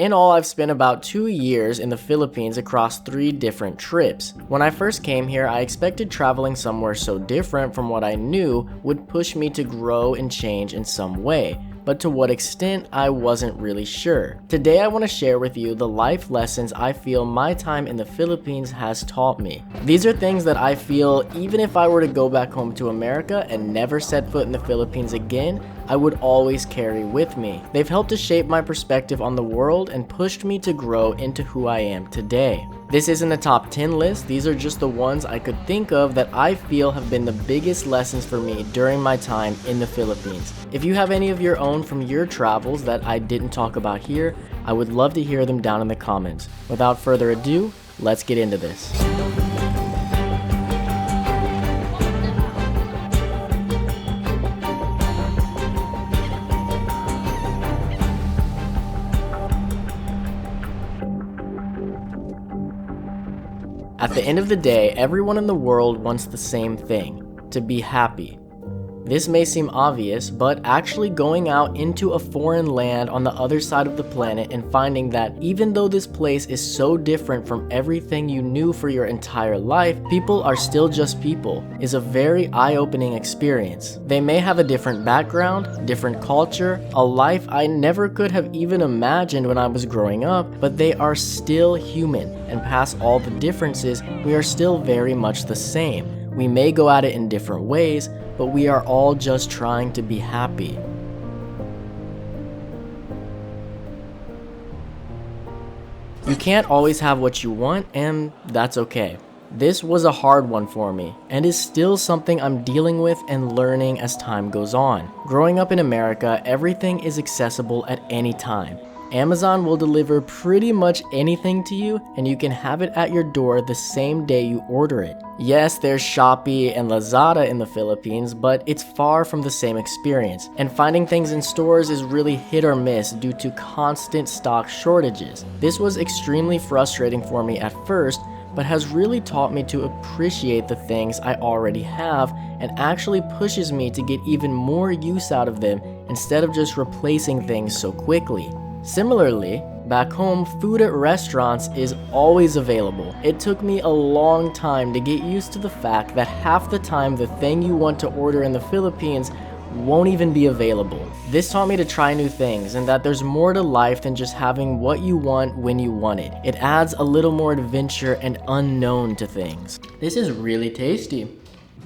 In all, I've spent about 2 years in the Philippines across 3 different trips. When I first came here, I expected traveling somewhere so different from what I knew would push me to grow and change in some way. But to what extent, I wasn't really sure. Today I want to share with you the life lessons I feel my time in the Philippines has taught me. These are things that I feel even if I were to go back home to America and never set foot in the Philippines again, I would always carry with me. They've helped to shape my perspective on the world and pushed me to grow into who I am today. This isn't a top 10 list, these are just the ones I could think of that I feel have been the biggest lessons for me during my time in the Philippines. If you have any of your own from your travels that I didn't talk about here, I would love to hear them down in the comments. Without further ado, let's get into this. At the end of the day, everyone in the world wants the same thing: to be happy. This may seem obvious, but actually going out into a foreign land on the other side of the planet and finding that even though this place is so different from everything you knew for your entire life, people are still just people, is a very eye-opening experience. They may have a different background, different culture, a life I never could have even imagined when I was growing up, but they are still human, and past all the differences, we are still very much the same. We may go at it in different ways, but we are all just trying to be happy. You can't always have what you want, and that's okay. This was a hard one for me, and is still something I'm dealing with and learning as time goes on. Growing up in America, everything is accessible at any time. Amazon will deliver pretty much anything to you, and you can have it at your door the same day you order it. Yes, there's Shopee and Lazada in the Philippines, but it's far from the same experience, and finding things in stores is really hit or miss due to constant stock shortages. This was extremely frustrating for me at first, but has really taught me to appreciate the things I already have and actually pushes me to get even more use out of them instead of just replacing things so quickly. Similarly, back home, food at restaurants is always available. It took me a long time to get used to the fact that half the time the thing you want to order in the Philippines won't even be available. This taught me to try new things and that there's more to life than just having what you want when you want it. It adds a little more adventure and unknown to things. This is really tasty.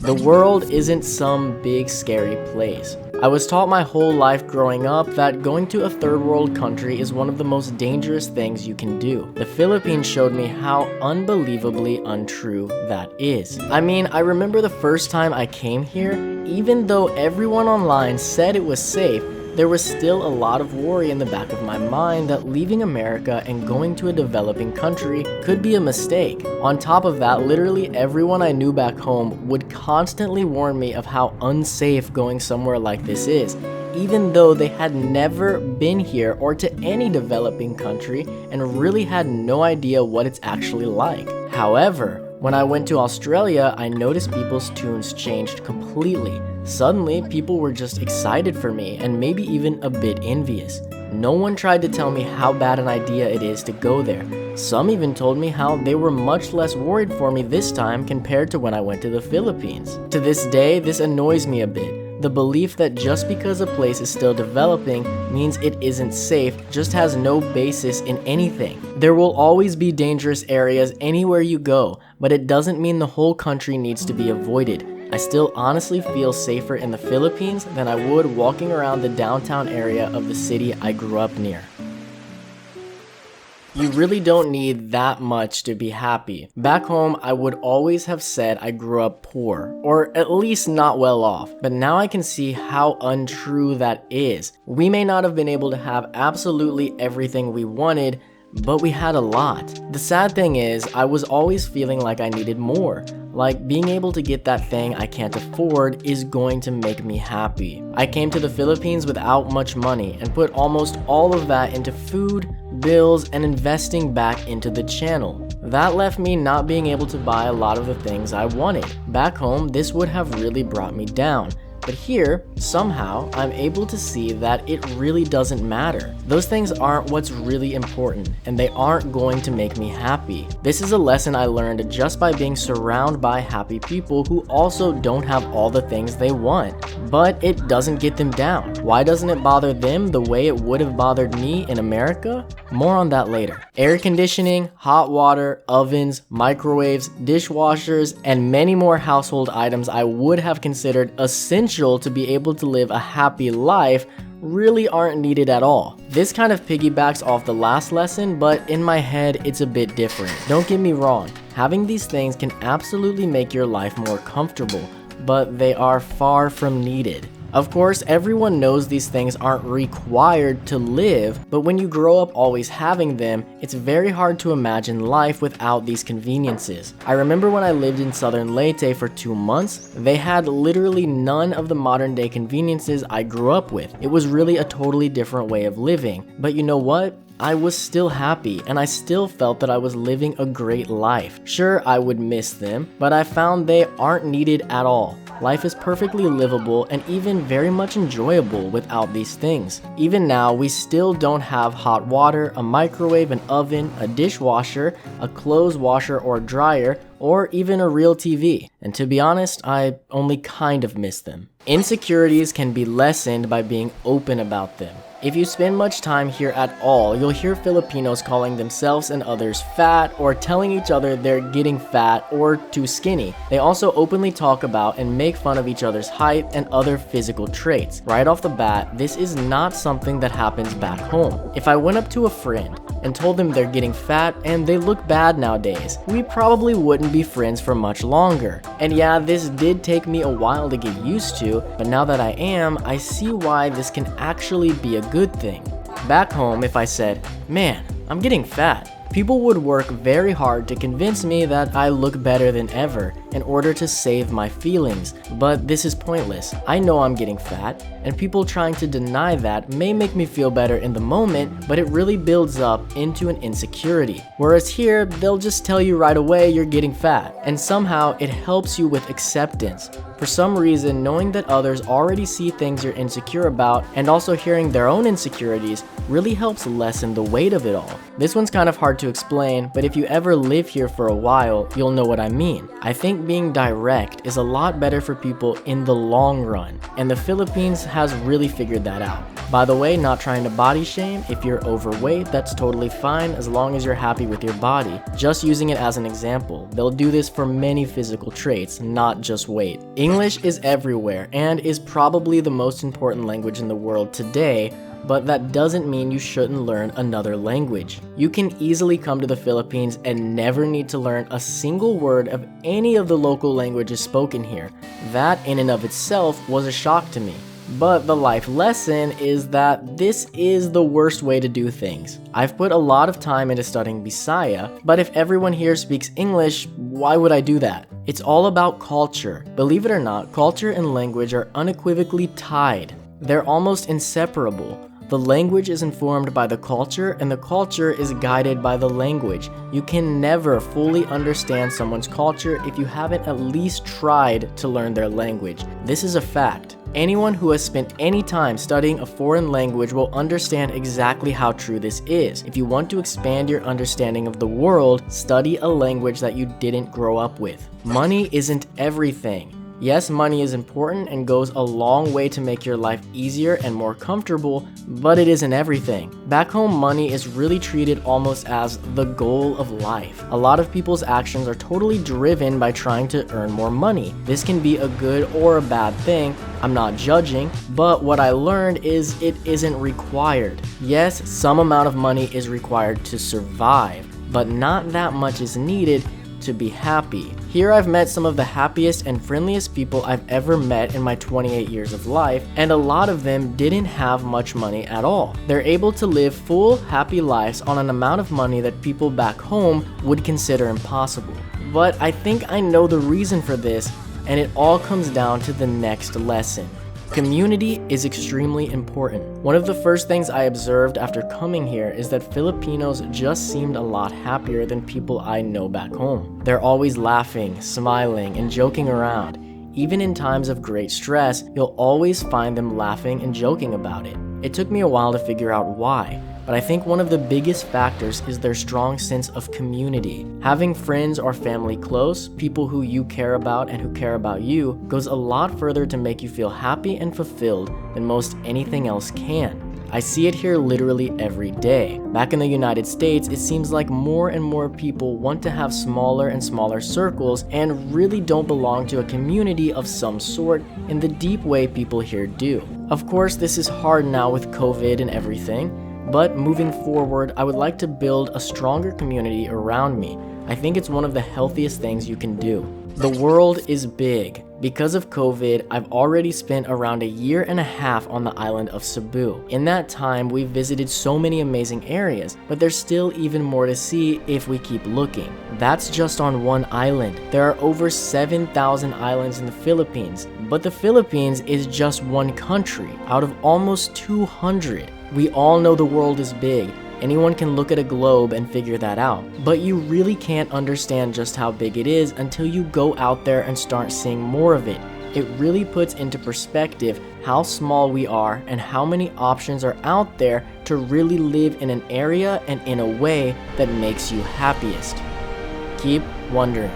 The world isn't some big scary place. I was taught my whole life growing up that going to a third world country is one of the most dangerous things you can do. The Philippines showed me how unbelievably untrue that is. I mean, I remember the first time I came here, even though everyone online said it was safe, there was still a lot of worry in the back of my mind that leaving America and going to a developing country could be a mistake. On top of that, literally everyone I knew back home would constantly warn me of how unsafe going somewhere like this is, even though they had never been here or to any developing country and really had no idea what it's actually like. However, when I went to Australia, I noticed people's tunes changed completely. Suddenly, people were just excited for me and maybe even a bit envious. No one tried to tell me how bad an idea it is to go there. Some even told me how they were much less worried for me this time compared to when I went to the Philippines. To this day, this annoys me a bit. The belief that just because a place is still developing means it isn't safe just has no basis in anything. There will always be dangerous areas anywhere you go, but it doesn't mean the whole country needs to be avoided. I still honestly feel safer in the Philippines than I would walking around the downtown area of the city I grew up near. You really don't need that much to be happy. Back home, I would always have said I grew up poor, or at least not well off, but now I can see how untrue that is. We may not have been able to have absolutely everything we wanted, but we had a lot. The sad thing is, I was always feeling like I needed more. Like being able to get that thing I can't afford is going to make me happy. I came to the Philippines without much money and put almost all of that into food, bills, and investing back into the channel. That left me not being able to buy a lot of the things I wanted. Back home, this would have really brought me down. But here, somehow, I'm able to see that it really doesn't matter. Those things aren't what's really important, and they aren't going to make me happy. This is a lesson I learned just by being surrounded by happy people who also don't have all the things they want. But it doesn't get them down. Why doesn't it bother them the way it would have bothered me in America? More on that later. Air conditioning, hot water, ovens, microwaves, dishwashers, and many more household items I would have considered essential to be able to live a happy life really aren't needed at all. This kind of piggybacks off the last lesson, but in my head, it's a bit different. Don't get me wrong, having these things can absolutely make your life more comfortable, but they are far from needed. Of course, everyone knows these things aren't required to live, but when you grow up always having them, it's very hard to imagine life without these conveniences. I remember when I lived in Southern Leyte for 2 months, they had literally none of the modern day conveniences I grew up with. It was really a totally different way of living. But you know what? I was still happy, and I still felt that I was living a great life. Sure, I would miss them, but I found they aren't needed at all. Life is perfectly livable and even very much enjoyable without these things. Even now, we still don't have hot water, a microwave, an oven, a dishwasher, a clothes washer or dryer, or even a real TV. And to be honest, I only kind of miss them. Insecurities can be lessened by being open about them. If you spend much time here at all, you'll hear Filipinos calling themselves and others fat or telling each other they're getting fat or too skinny. They also openly talk about and make fun of each other's height and other physical traits. Right off the bat, this is not something that happens back home. If I went up to a friend and told them they're getting fat and they look bad nowadays, we probably wouldn't be friends for much longer. And yeah, this did take me a while to get used to, but now that I am, I see why this can actually be a good thing. Back home, if I said, "Man, I'm getting fat," people would work very hard to convince me that I look better than ever in order to save my feelings, but this is pointless. I know I'm getting fat, and people trying to deny that may make me feel better in the moment, but it really builds up into an insecurity. Whereas here, they'll just tell you right away you're getting fat, and somehow it helps you with acceptance. For some reason, knowing that others already see things you're insecure about and also hearing their own insecurities really helps lessen the weight of it all. This one's kind of hard to explain, but if you ever live here for a while, you'll know what I mean. I think being direct is a lot better for people in the long run, and the Philippines has really figured that out. By the way, not trying to body shame. If you're overweight, that's totally fine as long as you're happy with your body. Just using it as an example. They'll do this for many physical traits, not just weight. English is everywhere and is probably the most important language in the world today, but that doesn't mean you shouldn't learn another language. You can easily come to the Philippines and never need to learn a single word of any of the local languages spoken here. That in and of itself was a shock to me. But the life lesson is that this is the worst way to do things. I've put a lot of time into studying Bisaya, but if everyone here speaks English, why would I do that? It's all about culture. Believe it or not, culture and language are unequivocally tied. They're almost inseparable. The language is informed by the culture, and the culture is guided by the language. You can never fully understand someone's culture if you haven't at least tried to learn their language. This is a fact. Anyone who has spent any time studying a foreign language will understand exactly how true this is. If you want to expand your understanding of the world, study a language that you didn't grow up with. Money isn't everything. Yes, money is important and goes a long way to make your life easier and more comfortable, but it isn't everything. Back home, money is really treated almost as the goal of life. A lot of people's actions are totally driven by trying to earn more money. This can be a good or a bad thing. I'm not judging, but what I learned is it isn't required. Yes, some amount of money is required to survive, but not that much is needed to be happy. Here I've met some of the happiest and friendliest people I've ever met in my 28 years of life, and a lot of them didn't have much money at all. They're able to live full, happy lives on an amount of money that people back home would consider impossible. But I think I know the reason for this, and it all comes down to the next lesson. Community is extremely important. One of the first things I observed after coming here is that Filipinos just seemed a lot happier than people I know back home. They're always laughing, smiling, and joking around. Even in times of great stress, you'll always find them laughing and joking about it. It took me a while to figure out why, but I think one of the biggest factors is their strong sense of community. Having friends or family close, people who you care about and who care about you, goes a lot further to make you feel happy and fulfilled than most anything else can. I see it here literally every day. Back in the United States, it seems like more and more people want to have smaller and smaller circles and really don't belong to a community of some sort in the deep way people here do. Of course, this is hard now with COVID and everything, but moving forward, I would like to build a stronger community around me. I think it's one of the healthiest things you can do. The world is big. Because of COVID, I've already spent around a year and a half on the island of Cebu. In that time, we've visited so many amazing areas, but there's still even more to see if we keep looking. That's just on one island. There are over 7,000 islands in the Philippines, but the Philippines is just one country out of almost 200. We all know the world is big. Anyone can look at a globe and figure that out. But you really can't understand just how big it is until you go out there and start seeing more of it. It really puts into perspective how small we are and how many options are out there to really live in an area and in a way that makes you happiest. Keep wondering.